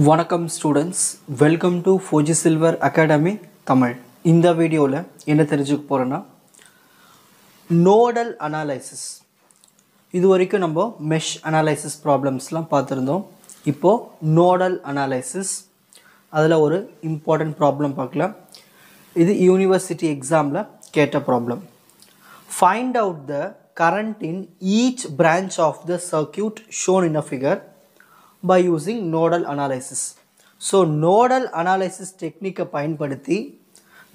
வணக்கம் students, welcome to Fauji silver academy Tamil. இந்த வீடியோவில் என்ன தெரிஞ்சுக்க போகிறோன்னா, நோடல் அனாலிசிஸ். இது வரைக்கும் நம்ம மெஷ் அனாலிசிஸ் ப்ராப்ளம்ஸ்லாம் பார்த்துருந்தோம். இப்போது நோடல் அனாலிசிஸ், அதில் ஒரு இம்பார்ட்டன்ட் ப்ராப்ளம் பார்க்கலாம். இது யூனிவர்சிட்டி எக்ஸாமில் கேட்ட problem. Find out the current in each branch of the circuit shown in a figure by using nodal analysis. So nodal analysis டெக்னிக்கை பயன்படுத்தி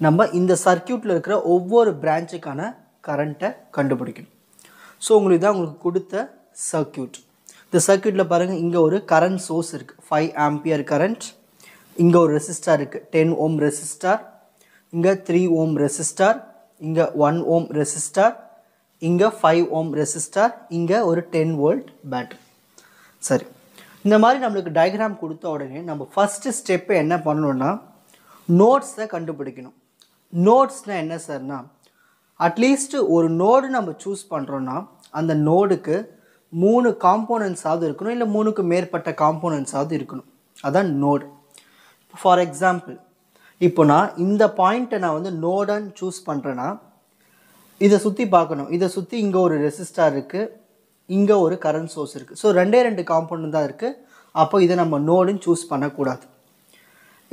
நம்ம இந்த சர்க்கியூட்டில் இருக்கிற ஒவ்வொரு பிரான்ச்சுக்கான கரண்ட்டை கண்டுபிடிக்கணும். ஸோ உங்களுக்கு கொடுத்த சர்க்கியூட், இந்த சர்க்கியூட்டில் பாருங்கள், இங்கே ஒரு கரண்ட் சோர்ஸ் இருக்குது, 5 ஆம்பியர் கரண்ட். இங்கே ஒரு ரெசிஸ்டார் இருக்குது, 10 ஓம் ரெசிஸ்டார். இங்கே 3 ஓம் ரெசிஸ்டார். இங்கே 1 ஓம் ரெசிஸ்டார். இங்கே 5 ஓம் ரெசிஸ்டார். இங்கே ஒரு 10 வோல்ட் பேட்டரி. சரி, இந்த மாதிரி நம்மளுக்கு டயக்ராம் கொடுத்த உடனே நம்ம ஃபஸ்ட்டு ஸ்டெப்பை என்ன பண்ணணும்னா, நோட்ஸை கண்டுபிடிக்கணும். நோட்ஸ்னால் என்ன சார்னா, அட்லீஸ்ட் ஒரு நோடு நம்ம சூஸ் பண்ணுறோன்னா அந்த நோடுக்கு 3 காம்போனன்ட்ஸாவது இருக்கணும், இல்லை 3க்கு மேற்பட்ட காம்போனன்ட்ஸாவது இருக்கணும். அதான் நோடு. ஃபார் எக்ஸாம்பிள், இப்போ நான் இந்த பாயிண்ட்டை நான் வந்து நோடுன்னு சூஸ் பண்ணுறேன்னா, இதை சுற்றி பார்க்கணும். இதை சுற்றி இங்கே ஒரு ரெசிஸ்டார் இருக்குது, இங்கே ஒரு கரண்ட் சோர்ஸ் இருக்குது. ஸோ ரெண்டு காம்பவுண்ட் தான் இருக்குது. அப்போ இதை நம்ம நோடுன்னு சூஸ் பண்ணக்கூடாது.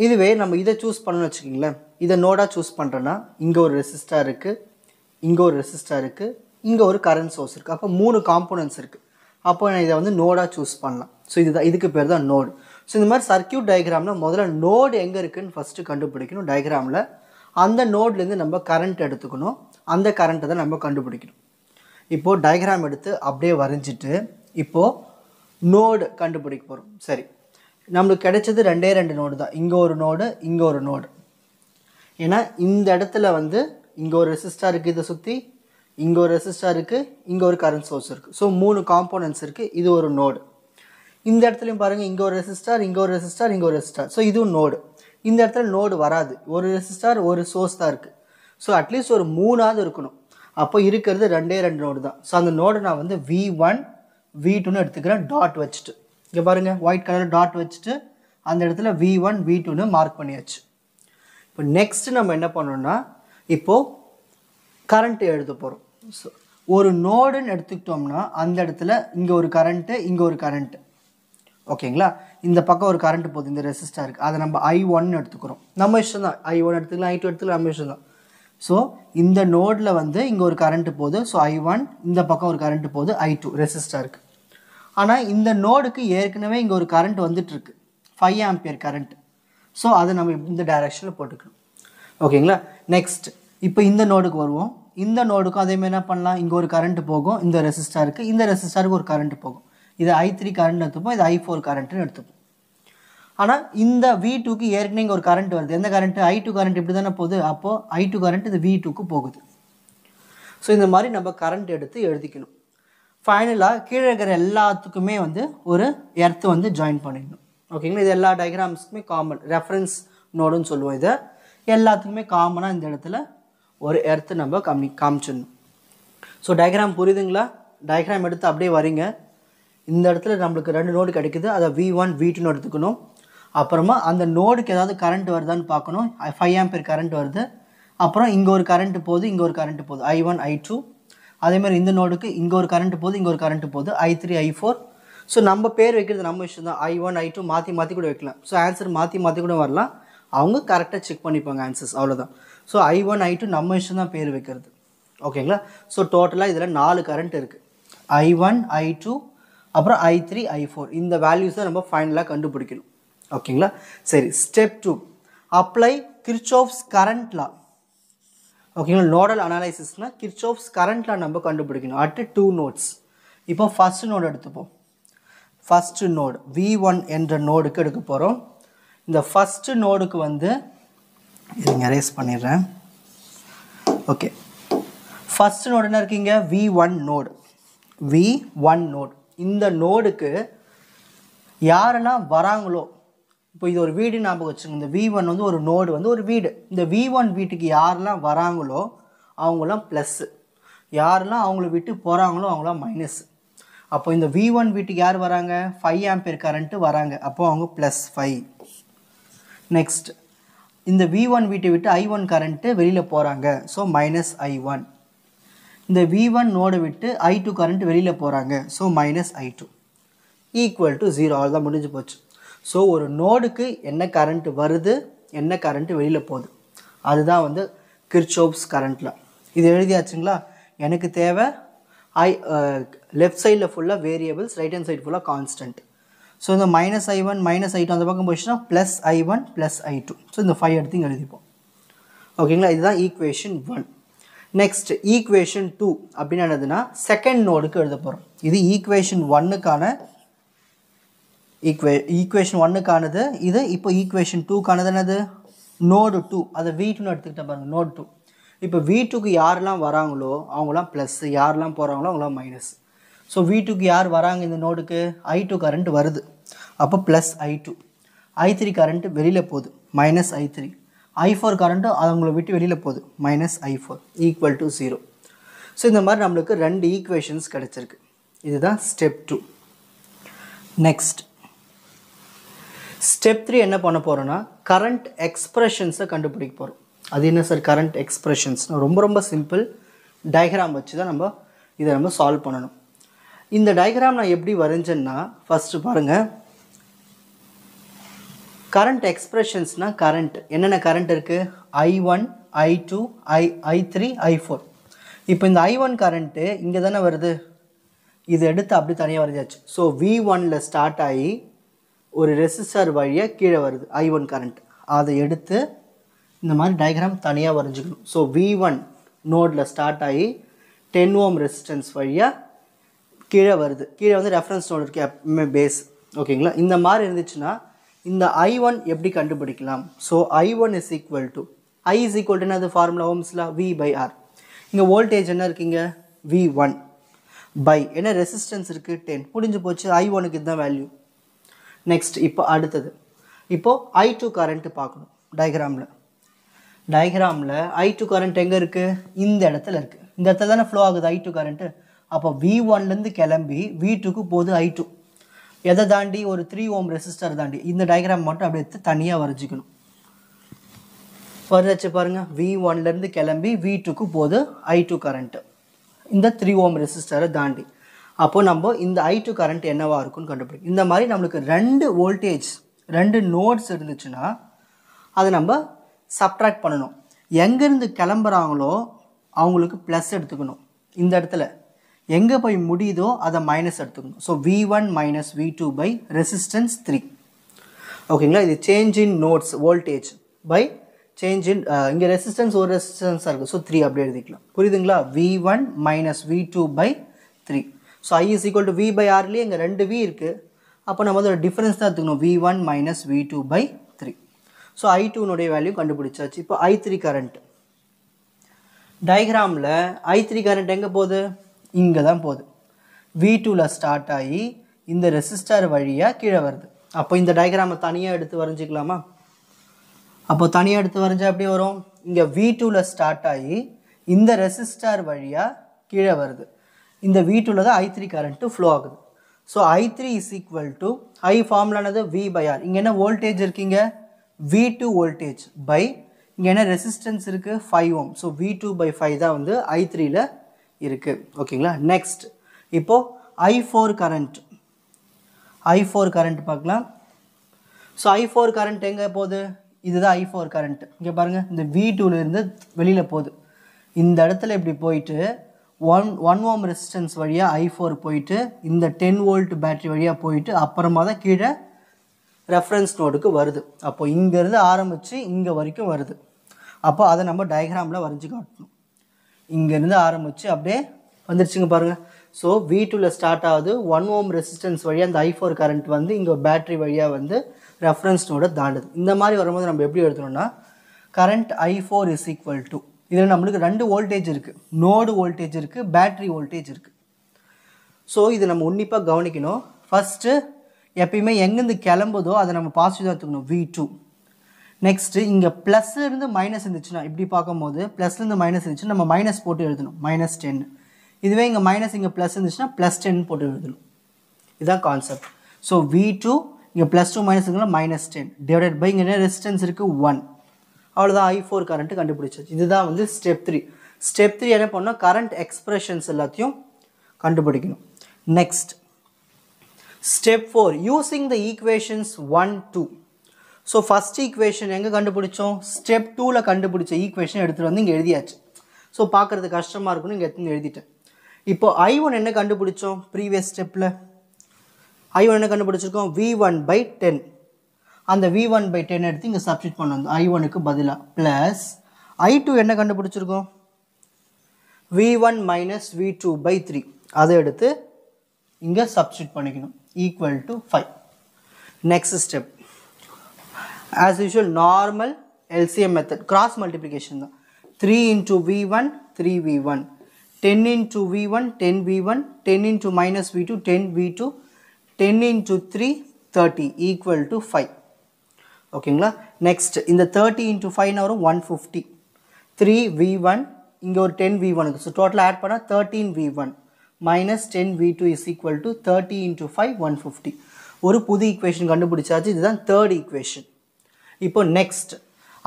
இதுவே நம்ம இதை சூஸ் பண்ணணும்னு வச்சுக்கிங்களேன், இதை நோடாக சூஸ் பண்ணுறேன்னா, இங்கே ஒரு ரெசிஸ்டார் இருக்குது, இங்கே ஒரு ரெசிஸ்டார் இருக்குது, இங்கே ஒரு கரண்ட் சோர்ஸ் இருக்குது. அப்போ 3 காம்போனன்ட்ஸ் இருக்குது. அப்போ நான் இதை வந்து நோடாக சூஸ் பண்ணலாம். ஸோ இதுக்கு பேர் தான் நோடு. ஸோ இந்த மாதிரி சர்க்கியூட் டயக்ராமில் முதல்ல நோடு எங்கே இருக்குதுன்னு ஃபஸ்ட்டு கண்டுபிடிக்கணும். டயக்ராமில் அந்த நோட்லேருந்து நம்ம கரண்ட் எடுத்துக்கணும். அந்த கரண்ட்டை தான் நம்ம கண்டுபிடிக்கணும். இப்போது டயக்ராம் எடுத்து அப்படியே வரைஞ்சிட்டு இப்போது நோடு கண்டுபிடிக்க போகிறோம். சரி, நம்மளுக்கு கிடைச்சது 2 நோடு தான். இங்கே ஒரு நோடு, இங்கே ஒரு நோடு. ஏன்னா இந்த இடத்துல வந்து இங்கே ஒரு ரெசிஸ்டார் இருக்குது, இதை சுற்றி இங்கே ஒரு ரெசிஸ்டார் இருக்குது, இங்கே ஒரு கரண்ட் சோர்ஸ் இருக்குது. ஸோ 3 காம்போனன்ட்ஸ் இருக்குது. இது ஒரு நோடு. இந்த இடத்துலையும் பாருங்கள், இங்கே ஒரு ரெசிஸ்டார், இங்கே ஒரு ரெசிஸ்டார், இங்கே ஒரு ரெசிஸ்டார். ஸோ இதுவும் நோடு. இந்த இடத்துல நோடு வராது, ஒரு ரெசிஸ்டார் ஒரு சோர்ஸ் தான் இருக்குது. ஸோ அட்லீஸ்ட் ஒரு 3ஆவது இருக்கணும். அப்போ இருக்கிறது 2 நோடு தான். ஸோ அந்த நோடு நான் வந்து V1 V2ன்னு எடுத்துக்கிறேன், டாட் வச்சுட்டு. இங்கே பாருங்கள், ஒயிட் கலர் டாட் வச்சுட்டு அந்த இடத்துல V1 V2ன்னு மார்க் பண்ணியாச்சு. இப்போ நெக்ஸ்ட்டு நம்ம என்ன பண்ணோம்னா, இப்போது கரண்ட்டு எழுத போகிறோம். ஸோ ஒரு நோடுன்னு எடுத்துக்கிட்டோம்னா அந்த இடத்துல இங்கே ஒரு கரண்ட்டு, இங்கே ஒரு கரண்ட்டு. ஓகேங்களா? இந்த பக்கம் ஒரு கரண்ட் போகுது, இந்த ரெசிஸ்டாருக்கு. அதை நம்ம I1 எடுத்துக்கிறோம். நம்ம இஷ்டம் தான், I1 எடுத்துக்கலாம், I2 எடுத்துக்கலாம், நம்ம இஷ்டம் தான். ஸோ இந்த நோடில் வந்து இங்கே ஒரு கரண்ட்டு போகுது. ஸோ I1, இந்த பக்கம் ஒரு கரண்ட்டு போகுது I2 ரெசிஸ்டாருக்கு. ஆனால் இந்த நோடுக்கு ஏற்கனவே இங்கே ஒரு கரண்ட் வந்துட்டுருக்கு, 5 ஆம்பியர் கரண்ட். ஸோ அதை நம்ம இந்த டைரெக்ஷனில் போட்டுக்கணும். ஓகேங்களா? நெக்ஸ்ட் இப்போ இந்த நோடுக்கு வருவோம். இந்த நோடுக்கும் அதேமாதிரி என்ன பண்ணலாம், இங்கே ஒரு கரண்ட் போகும், இந்த ரெசிஸ்டாருக்கு, இந்த ரெசிஸ்டாருக்கு ஒரு கரண்ட் போகும். இது I3 கரண்ட் எடுத்துப்போம், இது I4 கரண்ட்டுன்னு எடுத்துப்போம். ஆனால் இந்த V2க்கு ஏற்கனவே இங்கே ஒரு கரண்ட் வருது. எந்த கரண்ட்டு? I2 கரண்ட் இப்படி தானே போகுது. அப்போது I2 கரண்ட் இது V2க்கு போகுது. ஸோ இந்த மாதிரி நம்ம கரண்ட் எடுத்து எழுதிக்கணும். ஃபைனலாக கீழே இருக்கிற எல்லாத்துக்குமே வந்து ஒரு எர்த்து வந்து ஜாயின் பண்ணிடணும். ஓகேங்களா? இது எல்லா டயக்ராம்ஸுக்குமே காமன், ரெஃபரன்ஸ் நோடுன்னு சொல்லுவோம். இதை எல்லாத்துக்குமே காமனாக இந்த இடத்துல ஒரு எர்த்து நம்ம காமிச்சிடணும். ஸோ டயக்ராம் புரியுதுங்களா? டயக்ராம் எடுத்து அப்படியே வரீங்க. இந்த இடத்துல நம்மளுக்கு 2 நோடு கிடைக்குது, அதை V1 V2ன்னு எடுத்துக்கணும். அப்புறமா அந்த நோடுக்கு ஏதாவது கரண்ட் வருதான்னு பார்க்கணும். 5 ஆம்பியர் கரண்ட் வருது. அப்புறம் இங்கே ஒரு கரண்ட் போகுது, இங்கே ஒரு கரண்ட் போகுது, I1 I2. அதேமாதிரி இந்த நோடுக்கு இங்கே ஒரு கரண்ட் போகுது, இங்கே ஒரு கரண்ட் போகுது, I3 I4. ஸோ நம்ம பேர் வைக்கிறது நம்ம இஷ்டம் தான். I1 I2 மாற்றி கூட வைக்கலாம். ஸோ ஆன்சர் மாற்றி கூட வரலாம். அவங்க கரெக்டாக செக் பண்ணிப்பாங்க ஆன்சர்ஸ், அவ்வளோதான். ஸோ I1 I2 நம்ம இஷ்டம் தான் பேர் வைக்கிறது. ஓகேங்களா? ஸோ டோட்டலாக இதில் 4 கரண்ட் இருக்குது, I1 I2 அப்புறம் I3 I4. இந்த வேல்யூஸை நம்ம ஃபைனலாக கண்டுபிடிக்கணும். ஓகேங்களா? சரி, step 2, apply Kirchhoff's current law. ஓகேங்களா? நோடல் அனாலிசிஸ்னால் கிர்ச்சாஃப்ஸ் கரண்ட் லா நம்ம கண்டுபிடிக்கணும் அட் 2 நோட்ஸ். இப்போ ஃபஸ்ட்டு நோடு எடுத்துப்போம். ஃபஸ்ட்டு நோடு V1 என்ற நோடுக்கு எடுக்க போகிறோம். இந்த ஃபஸ்ட்டு நோடுக்கு வந்து இதை எரேஸ் பண்ணிடுறேன். ஓகே, ஃபஸ்ட்டு நோடு என்ன இருக்கீங்க? V1 node. V1 node. இந்த நோடுக்கு யாரெல்லாம் வராங்களோ, இப்போ இது ஒரு வீடு ஞாபகம் வச்சுங்க. இந்த V1 வந்து ஒரு நோடு வந்து ஒரு வீடு. இந்த V1 வீட்டுக்கு யாரெல்லாம் வராங்களோ அவங்களாம் ப்ளஸ்ஸு, யாரெல்லாம் அவங்கள விட்டு போகிறாங்களோ அவங்களாம் மைனஸு. அப்போ இந்த V1 வீட்டுக்கு யார் வராங்க 5 ஆம்பியர் கரண்ட் வராங்க அப்போ அவங்க +5 நெக்ஸ்ட் இந்த V1 வீட்டை விட்டு I1 கரண்ட் வெளியில போறாங்க ஸோ -I1 இந்த V1 நோடை விட்டு I2 கரண்ட் வெளியில போறாங்க ஸோ -I2 ஈக்குவல் டு 0 அவ்வளோதான் முடிஞ்சு போச்சு ஸோ ஒரு நோடுக்கு என்ன கரண்ட் வருது என்ன கரண்ட் வெளியில போகுது அதுதான் வந்து கிர்ச்சோஃப்ஸ் கரண்ட்ல இது எழுதியாச்சுங்களா எனக்கு தேவை லெஃப்ட் சைடில் ஃபுல்லாக வேரியபிள்ஸ் ரைட் ஹேண்ட் சைடு ஃபுல்லாக கான்ஸ்டன்ட் ஸோ இந்த -I1 -I2 அந்த பக்கம் போச்சுன்னா +I1 +I2 ஸோ இந்த 5 எடுத்து இங்கே எழுதிப்போம் ஓகேங்களா இதுதான் ஈக்குவேஷன் 1 நெக்ஸ்ட் ஈக்குவேஷன் 2 அப்படின்னு என்னதுன்னா செகண்ட் நோடுக்கு எழுத போகிறோம் இது ஈக்குவேஷன் 1க்கான ஈக்குவேஷன் 1க்கானது இது இப்போ ஈக்குவேஷன் 2க்கானது என்னது நோடு 2 அதை V2ன்னு எடுத்துக்கிட்ட பாருங்க நோடு 2 இப்போ V2க்கு யாரெல்லாம் வராங்களோ அவங்களாம் ப்ளஸ் யாரெல்லாம் போகிறாங்களோ அவங்களாம் மைனஸ் ஸோ V2க்கு யார் வராங்க இந்த நோடுக்கு I2 கரண்ட் வருது அப்போ +I2 I3 கரண்ட் வெளியில் போகுது -I3 I4 கரண்ட்டும் அவங்கள விட்டு வெளியில் போகுது -I4 ஈக்குவல் டு 0 ஸோ இந்த மாதிரி நம்மளுக்கு 2 ஈக்குவேஷன்ஸ் கிடச்சிருக்கு இதுதான் ஸ்டெப் 2 நெக்ஸ்ட் ஸ்டெப் 3 என்ன பண்ண போகிறோன்னா கரண்ட் எக்ஸ்பிரஷன்ஸை கண்டுபிடிக்க போகிறோம் அது என்ன சார் கரண்ட் எக்ஸ்பிரஷன்ஸ் ரொம்ப சிம்பிள் டயக்ராம் வச்சு தான் இதை நம்ம சால்வ் பண்ணணும் இந்த டயக்ராம் நான் எப்படி வரைஞ்சேன்னா ஃபஸ்ட்டு பாருங்கள் கரண்ட் எக்ஸ்பிரஷன்ஸ்னால் கரண்ட் என்னென்ன கரண்ட் இருக்குது I1 I2 I3 I4 இப்போ இந்த I1 கரண்ட்டு இங்கே தானே வருது இது எடுத்து அப்படி தனியாக வரைஞ்சாச்சு ஸோ V1ல் ஸ்டார்ட் ஆகி ஒரு ரெசிஸ்டர் வழியாக கீழே வருது I1 கரண்ட் அதை எடுத்து இந்த மாதிரி டயக்ராம் தனியாக வரைஞ்சிக்கணும் ஸோ V1 நோடில் ஸ்டார்ட் ஆகி 10 ஓம் ரெசிஸ்டன்ஸ் வழியாக கீழே வருது கீழே வந்து ரெஃபரன்ஸ் நோடு இருக்குது எப்பவுமே பேஸ் ஓகேங்களா இந்த மாதிரி இருந்துச்சுன்னா இந்த I1 எப்படி கண்டுபிடிக்கலாம் so I1 is equal to I is equal to என்னது ஃபார்முலா ஓம்ஸில் V/R இங்கே வோல்டேஜ் என்ன இருக்குங்க V1 பை என்ன ரெசிஸ்டன்ஸ் இருக்குது 10 முடிஞ்சு போச்சு I1க்கு இதுதான் வேல்யூ நெக்ஸ்ட் இப்போ அடுத்தது இப்போது I2 கரண்ட்டு பார்க்கணும் டயக்ராமில் I2 கரண்ட் எங்கே இருக்குது இந்த இடத்துல இருக்குது இந்த இடத்துல தானே ஃப்ளோ ஆகுது I2 கரண்ட்டு அப்போ V1லேருந்து கிளம்பி V2க்கு போகுது I2 எதை தாண்டி ஒரு 3 ஓம் ரெசிஸ்டர் தாண்டி இந்த டயக்ராம் மட்டும் அப்படி எடுத்து தனியாக வரைஞ்சிக்கணும் வரைஞ்சாச்சு பாருங்கள் V1லேருந்து கிளம்பி V2க்கு போகுது I2 கரண்ட்டு இந்த 3 ஓம் ரெசிஸ்டரை தாண்டி அப்போ நம்ம இந்த I2 கரண்ட் என்னவாக இருக்குன்னு கண்டுபிடிக்கும் இந்த மாதிரி நம்மளுக்கு 2 வோல்டேஜ் 2 நோட்ஸ் இருந்துச்சுன்னா அதை நம்ம சப்ட்ராக்ட் பண்ணணும் எங்கேருந்து கிளம்புறாங்களோ அவங்களுக்கு ப்ளஸ் எடுத்துக்கணும் இந்த இடத்துல எங்கே போய் முடியுதோ அதை மைனஸ் எடுத்துக்கணும் so V1 - V2 by resistance 3 ஓகேங்களா இது change in nodes voltage by change in இங்கே ரெசிஸ்டன்ஸ் ஒரு ரெசிஸ்டன்ஸாக இருக்குது ஸோ 3 அப்படி எழுதிக்கலாம் புரியுதுங்களா V1 - V2 by 3 so I is equal to V/Rலேயே இங்கே 2 V இருக்குது அப்போ நம்ம அதோட டிஃப்ரென்ஸ் தான் எடுத்துக்கணும் V1 - V2 by 3 so I2னுடைய value கண்டுபிடிச்சாச்சு இப்போ I3 கரண்ட் டயக்ராமில் I3 கரண்ட் எங்கே போகுது இங்கே தான் போகுது V2ல் ஸ்டார்ட் ஆகி இந்த ரெசிஸ்டர் வழியாக கீழே வருது அப்போ இந்த டயக்ராமை தனியாக எடுத்து வரைஞ்சிக்கலாமா அப்போ தனியாக எடுத்து வரைஞ்சா எப்படி வரும் இங்கே V2ல் ஸ்டார்ட் ஆகி இந்த ரெசிஸ்டர் வழியாக கீழே வருது இந்த V2ல் தான் I3 கரண்ட்டு ஃப்ளோ ஆகுது so I3 is equal to I ஃபார்முலானது V/R இங்கே என்ன வோல்டேஜ் இருக்கீங்க V2 வோல்டேஜ் பை இங்கே என்ன ரெசிஸ்டன்ஸ் இருக்குது 5 ஓம் ஸோ V2/5 தான் வந்து I3ல் இருக்குது ஓகேங்களா நெக்ஸ்ட் இப்போது I4 கரண்ட் பார்க்கலாம் ஸோ I4 கரண்ட் எங்கே போகுது இதுதான் I4 கரண்ட் இங்கே பாருங்கள் இந்த V2லேருந்து வெளியில் போகுது இந்த இடத்துல இப்படி போயிட்டு 1 ஓம் ரெசிஸ்டன்ஸ் வழியாக I4 போயிட்டு இந்த 10 வோல்ட் பேட்டரி வழியாக போயிட்டு அப்புறமா தான் கீழே ரெஃபரன்ஸ் நோடுக்கு வருது அப்போ இங்கேருந்து ஆரம்பித்து இங்கே வரைக்கும் வருது அப்போ அதை நம்ம டயக்ராமில் வரைஞ்சி காட்டணும் இங்கேருந்து ஆரம்பித்து அப்படியே வந்துருச்சுங்க பாருங்கள் ஸோ V2ல் ஸ்டார்ட் ஆகுது 1 ஓம் ரெசிஸ்டன்ஸ் வழியாக அந்த I4 கரண்ட் வந்து இங்கே பேட்டரி வழியாக வந்து ரெஃபரன்ஸ் நோடை தாண்டுது இந்த மாதிரி வரும்போது நம்ம எப்படி எழுதணும்னா current I4 is equal to இதில் நம்மளுக்கு 2 வோல்டேஜ் இருக்குது நோடு வோல்டேஜ் இருக்குது பேட்டரி வோல்டேஜ் இருக்குது ஸோ இது நம்ம உன்னிப்பாக கவனிக்கணும் ஃபஸ்ட்டு எப்பயுமே எங்கேருந்து கிளம்புதோ அதை நம்ம பாசிட்டிவாக எடுத்துக்கணும் V2 நெக்ஸ்ட்டு இங்கே ப்ளஸ்லேருந்து மைனஸ் இருந்துச்சுன்னா இப்படி பார்க்கும்போது ப்ளஸ்லேருந்து மைனஸ் இருந்துச்சுன்னா நம்ம மைனஸ் போட்டு எழுதணும் -10 இதுவே இங்கே மைனஸ் இங்கே ப்ளஸ் இருந்துச்சுன்னா ப்ளஸ் 10 போட்டு எழுதணும். இதுதான் கான்செப்ட். ஸோ V2 இங்கே ப்ளஸ் 2 மைனஸ் இருக்குன்னா -10 டிவைடட் பை இங்கே என்ன ரெசிஸ்டன்ஸ் இருக்குது 1. அவ்வளோதான் I4 கரண்ட்டு கண்டுபிடிச்சாச்சு. இதுதான் வந்து ஸ்டெப் 3. ஸ்டெப் 3 என்ன பண்ணோம், கரண்ட் எக்ஸ்பிரஷன்ஸ் எல்லாத்தையும் கண்டுபிடிக்கணும். Next step 4 using the equations 1, 2. So first equation எங்கே கண்டுபிடிச்சோம், ஸ்டெப் 2ல் கண்டுபிடிச்ச ஈக்குவேஷன் எடுத்துகிட்டு வந்து இங்கே எழுதியாச்சு. ஸோ பார்க்குறது கஷ்டமாக இருக்குன்னு இங்கே எடுத்து எழுதிட்டேன். இப்போ I1 என்ன கண்டுபிடிச்சோம், ப்ரீவியஸ் ஸ்டெப்பில் I1 என்ன கண்டுபிடிச்சிருக்கோம், V1/10. அந்த V1/10 எடுத்து இங்கே சப்ஸ்டிட் பண்ணணும் I1க்கு பதிலாக. ப்ளஸ் I2 என்ன கண்டுபிடிச்சிருக்கோம், V1 - V2/3. அதை எடுத்து இங்கே சப்ஸ்டிட் பண்ணிக்கணும் equal to 5. Next step as usual normal LCM method, cross multiplication தான். 3 into V1 3V1, 10 into V1 10V1, 10 into -V2 10V2, 10 into 3 30 equal to 5. ஓகேங்களா. நெக்ஸ்ட் இந்த 30 into 5 வரும் 150. 3V1 இங்கே ஒரு 10V1 இருக்குது. ஸோ டோட்டல் ஆட் பண்ணால் 13V1 minus 10V2 is equal to 30 into 5 150. ஒரு புது ஈக்குவேஷன் கண்டுபிடிச்சாச்சு. இதுதான் தேர்ட் ஈக்குவேஷன். இப்போ நெக்ஸ்ட்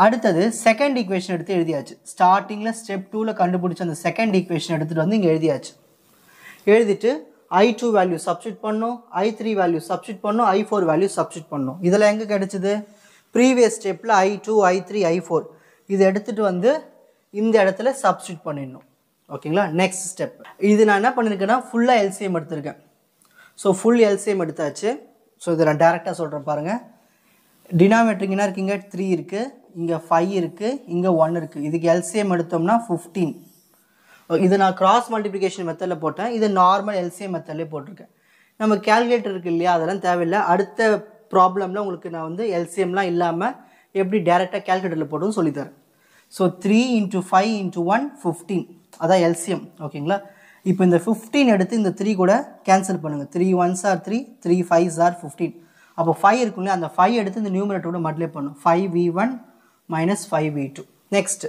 அடுத்தது செகண்ட் ஈக்குவேஷன் எடுத்து எழுதியாச்சு. ஸ்டார்டிங்கில் ஸ்டெப் 2ல் கண்டுபிடிச்ச அந்த செகண்ட் ஈக்குவேஷன் எடுத்துகிட்டு வந்து இங்கே எழுதியாச்சு. எழுதிட்டு I2 வேல்யூ சப்ஸ்டிட் பண்ணோம், I3 வேல்யூ சப்ஸ்டிட் பண்ணோம், I4 வேல்யூ சப்ஸ்டிட் பண்ணோம். இதில் எங்கே கிடைச்சிது, ப்ரீவியஸ் ஸ்டெப்பில் I2 I3 I4 இது எடுத்துகிட்டு வந்து இந்த இடத்துல சப்ஸ்டிட் பண்ணிடணும். ஓகேங்களா. நெக்ஸ்ட் ஸ்டெப் இது நான் என்ன பண்ணியிருக்கேன்னா ஃபுல்லாக LCM எடுத்திருக்கேன். ஸோ ஃபுல் LCM எடுத்தாச்சு. ஸோ இதை நான் டேரெக்டாக சொல்கிறேன் பாருங்கள். டினாமினேட்டர் என்ன இருக்குங்க, 3 இருக்குது, இங்கே 5 இருக்குது, இங்கே 1 இருக்குது. இதுக்கு LCM எடுத்தோம்னா 15. இது நான் கிராஸ் மல்டிப்ளிகேஷன் மெத்தடில் போட்டேன். இது நார்மல் LCM மெத்தட்லேயே போட்டிருக்கேன். நம்ம கேல்குலேட்டர் இருக்குது இல்லையா, அதெல்லாம் தேவையில்லை. அடுத்த ப்ராப்ளமில் உங்களுக்கு நான் வந்து LCMலாம் இல்லாமல் எப்படி டேரெக்டாக கேல்குலேட்டரில் போட்டுன்னு சொல்லித்தரேன். ஸோ 3 into 5 into 1 15 அதான் LCM. ஓகேங்களா. இப்போ இந்த 15 எடுத்து இந்த 3 கூட கேன்சல் பண்ணுங்கள். 3 1s are 3, 3 5s are 15. அப்போ 5 இருக்கும் இல்லையா, அந்த 5 எடுத்து இந்த நியூமரேட்டரோட மல்டிப்ளை பண்ணும். 5V1 minus 5V2. நெக்ஸ்ட்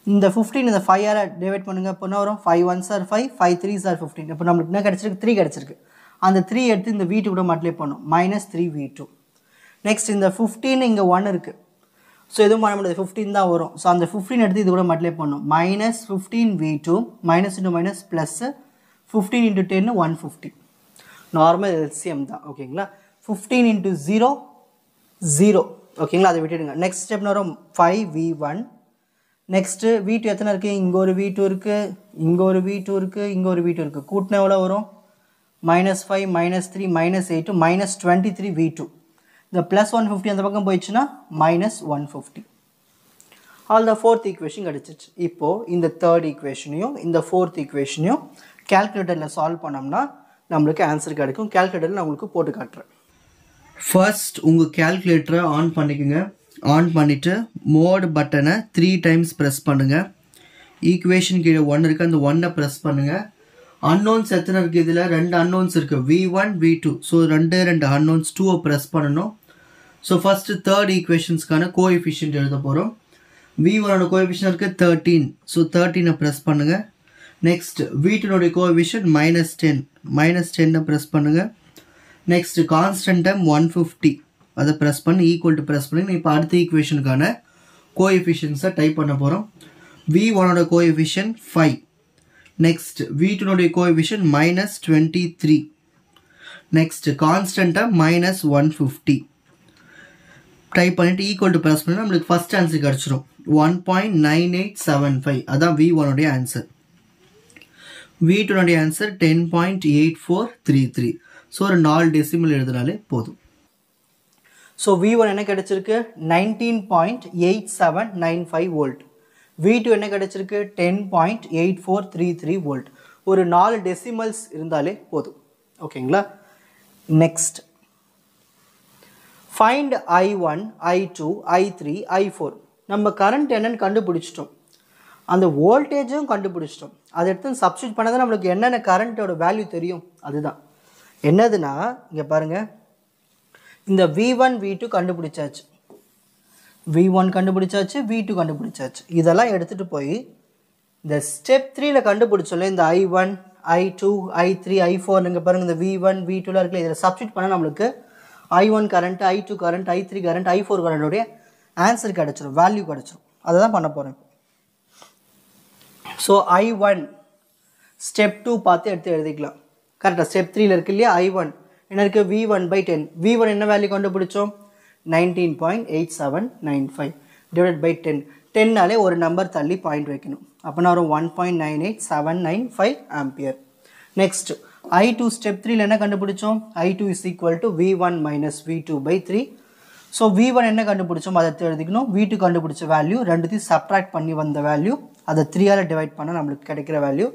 இந்த 15 இந்த 5 டிவைட் பண்ணுங்கள். இப்போ என்ன வரும், 5 1s are 5, 5 3s are 15. இப்போ நம்மளுக்கு என்ன கிடச்சிருக்கு, 3 கிடச்சிருக்கு. அந்த 3 எடுத்து இந்த V2 கூட மல்டிப்ளை பண்ணும், minus 3V2. நெக்ஸ்ட் இந்த 15 இங்கே 1 இருக்குது. ஸோ எதுவும் பண்ண முடியாது, 15 தான் வரும். ஸோ அந்த 15 எடுத்து இது கூட மல்டிப்ளை பண்ணும், minus 15V2 minus into minus plus 15 into 10 150. Normal LCM தான். ஓகேங்களா. 15 into 0 0. ஓகேங்களா, அதை விட்டுடுங்க. நெக்ஸ்ட் ஸ்டெப் வரும் 5V1. நெக்ஸ்ட்டு V2 எத்தனை இருக்குது, இங்கே ஒரு V2 இருக்குது, இங்கே ஒரு V2 இருக்குது, இங்கே ஒரு V2 இருக்குது. கூட்டினா எவ்வளோ வரும், -5 -3 -8 -23V2. இந்த ப்ளஸ் 150 அந்த பக்கம் போயிடுச்சுன்னா -150. ஆல் த ஃபோர்த் ஈக்குவேஷன் கிடச்சிச்சு. இப்போது இந்த தேர்ட் ஈக்குவேஷனையும் இந்த ஃபோர்த் ஈக்குவேஷனையும் கேல்குலேட்டரில் சால்வ் பண்ணோம்னா நம்மளுக்கு ஆன்சர் கிடைக்கும். கேல்குலேட்டரில் நான் உங்களுக்கு போட்டு காட்டுறேன். ஃபர்ஸ்ட் உங்கள் கேல்குலேட்டரை ஆன் பண்ணிக்கோங்க. ஆன் பண்ணிவிட்டு மோட் பட்டனை 3 times ப்ரெஸ் பண்ணுங்கள். ஈக்குவேஷன் கீழே 1 இருக்குது, அந்த 1 ப்ரெஸ் பண்ணுங்கள். அன்னோன்ஸ் எத்தனை இருக்குது, இதில் 2 அன்னோன்ஸ் இருக்குது, V1 V2. So 2 unknowns 2 press பண்ணணும். ஸோ ஃபஸ்ட்டு தேர்ட் ஈக்குவேஷன்ஸ்க்கான கோஎஃபிஷியன்ட் எழுத போகிறோம். V1ஓட கோஎஃபிஷியன்ட் இருக்குது 13. ஸோ 13 ப்ரெஸ் பண்ணுங்கள். நெக்ஸ்ட் V2னுடைய கோஎஃபிஷியன்ட் -10. -10 ப்ரெஸ் பண்ணுங்கள். நெக்ஸ்ட் கான்ஸ்டன்ட் டைம் 150 அதை ப்ரெஸ் பண்ணி ஈக்குவல் டு ப்ரெஸ் பண்ணி இப்போ அடுத்த ஈக்குவேஷனுக்கான கோஎஃபிஷியன்ஸை டைப் பண்ண போகிறோம். V1ஓட கோஎஃபிஷியன்ட் 5. நெக்ஸ்ட் V2னுடைய coefficient -23. Next constant term -150 type பண்ணிட்டு ஈக்குவல் டு ப்ரெஸ் பண்ணி நம்மளுக்கு ஃபஸ்ட் ஆன்சர் கிடச்சிரும் 1.9875. அதான் V1உடைய ஆன்சர். V2னுடைய ஆன்சர் 10.8433. ஸோ ஒரு 4 டெசிமல் எழுதினாலே போதும். ஸோ V1 என்ன கிடச்சிருக்கு, 19.8795 வோல்ட். V2 என்ன கிடச்சிருக்கு, 10.8433 வோல்ட். ஒரு 4 டெசிமல்ஸ் இருந்தாலே போதும். ஓகேங்களா. Next find I1 I2 I3 I4. நம்ம கரண்ட் என்னன்னு கண்டுபிடிச்சிட்டோம், அந்த வோல்டேஜும் கண்டுபிடிச்சிட்டோம். அதை எடுத்து சப்ஸ்டிட் பண்ணால் தான் நம்மளுக்கு என்னென்ன கரண்ட்டோட வேல்யூ தெரியும். அதுதான் என்னதுன்னா இங்கே பாருங்கள், இந்த V1 V2 கண்டுபிடிச்சாச்சு, V1 கண்டுபிடிச்சாச்சு, V2 கண்டுபிடிச்சாச்சு. இதெல்லாம் எடுத்துகிட்டு போய் இந்த ஸ்டெப் 3ல் கண்டுபிடிச்சோம்ல, இந்த I1 I2 I3 I4 நீங்கள் பாருங்கள் இந்த V1 V2 இருக்குல்ல இதில் சப்ஸ்டிட் பண்ணால் நம்மளுக்கு I1 current I2 current I3 current I4 கரண்டோடைய ஆன்சர் கிடச்சிரும் வேல்யூ கிடச்சிரும் அதை தான் பண்ண போகிறேன் ஸோ I1 ஸ்டெப் 2 பார்த்து எடுத்து எழுதிக்கலாம் கரெக்டாக ஸ்டெப் 3ல இருக்கு இல்லையா I1 என்ன இருக்குது V1/10 V1 என்ன வேல்யூ கண்டுபிடிச்சோம் 19.8795 டிவைட் பை 10 10நாலே ஒரு நம்பர் தள்ளி பாயிண்ட் வைக்கணும் அப்போனா ஒரு 1.98795 ஆம்பியர் நெக்ஸ்ட் I2 ஸ்டெப் 3ல என்ன கண்டுபிடிச்சோம் I2 is equal to V1 minus V2/3 so V1 என்ன கண்டுபிடிச்சோம் அதை எழுதிக்கணும் V2 கண்டுபிடிச்ச வேல்யூ ரெண்டுத்தையும் சப்ட்ராக்ட் பண்ணி வந்த வேல்யூ அதை 3ஆல் டிவைட் பண்ணால் நம்மளுக்கு கிடைக்கிற வேல்யூ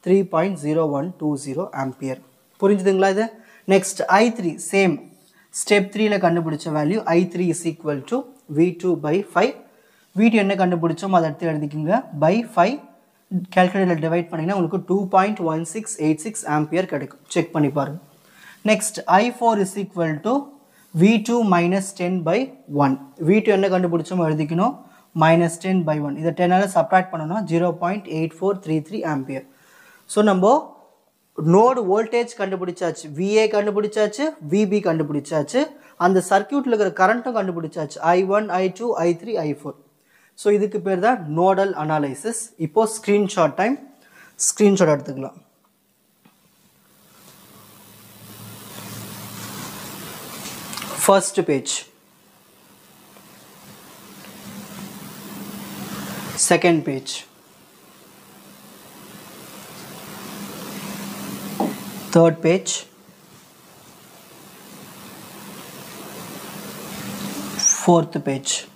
3.0120 ஆம்பியர் புரிஞ்சுதுங்களா இது நெக்ஸ்ட் I3 சேம் ஸ்டெப் 3ல கண்டுபிடிச்ச value I3 is equal to V2/5 V2 என்ன கண்டுபிடிச்சோம் அதை எடுத்து எழுதிக்கிங்க by 5 calculator டிவைட் பண்ணிங்கன்னா உங்களுக்கு 2.1686 ஆம்பியர் கிடைக்கும் செக் பண்ணி பாருங்க next I4 is equal to V2 minus 10/1 V2 என்ன கண்டுபிடிச்சோம் எழுதிக்கணும் minus 10/1 இதை 10ஆல் சப்ட்ராக்ட் பண்ணோம்னா 0.8433 ஆம்பியர் ஸோ நம்ம நோடு வோல்டேஜ் கண்டுபிடிச்சாச்சு VA கண்டுபிடிச்சாச்சு VB கண்டுபிடிச்சாச்சு அந்த சர்க்யூட்டில் இருக்கிற கரண்ட்டும் கண்டுபிடிச்சாச்சு I1 I2 I3 I4 so இதுக்கு பேர் தான் நோடல் அனாலிசிஸ் இப்போ ஸ்க்ரீன்ஷாட் டைம் ஸ்க்ரீன்ஷாட் எடுத்துக்கலாம் first page second page third page fourth page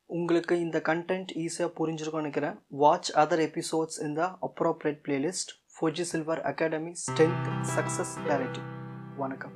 உங்களுக்கு இந்த கண்டென்ட் ஈஸியாக புரிஞ்சிருக்கும்னு நினைக்கிறேன் வாட்ச் அதர் எபிசோட்ஸ் இன் த appropriate playlist Fauji silver academy strength success clarity வணக்கம்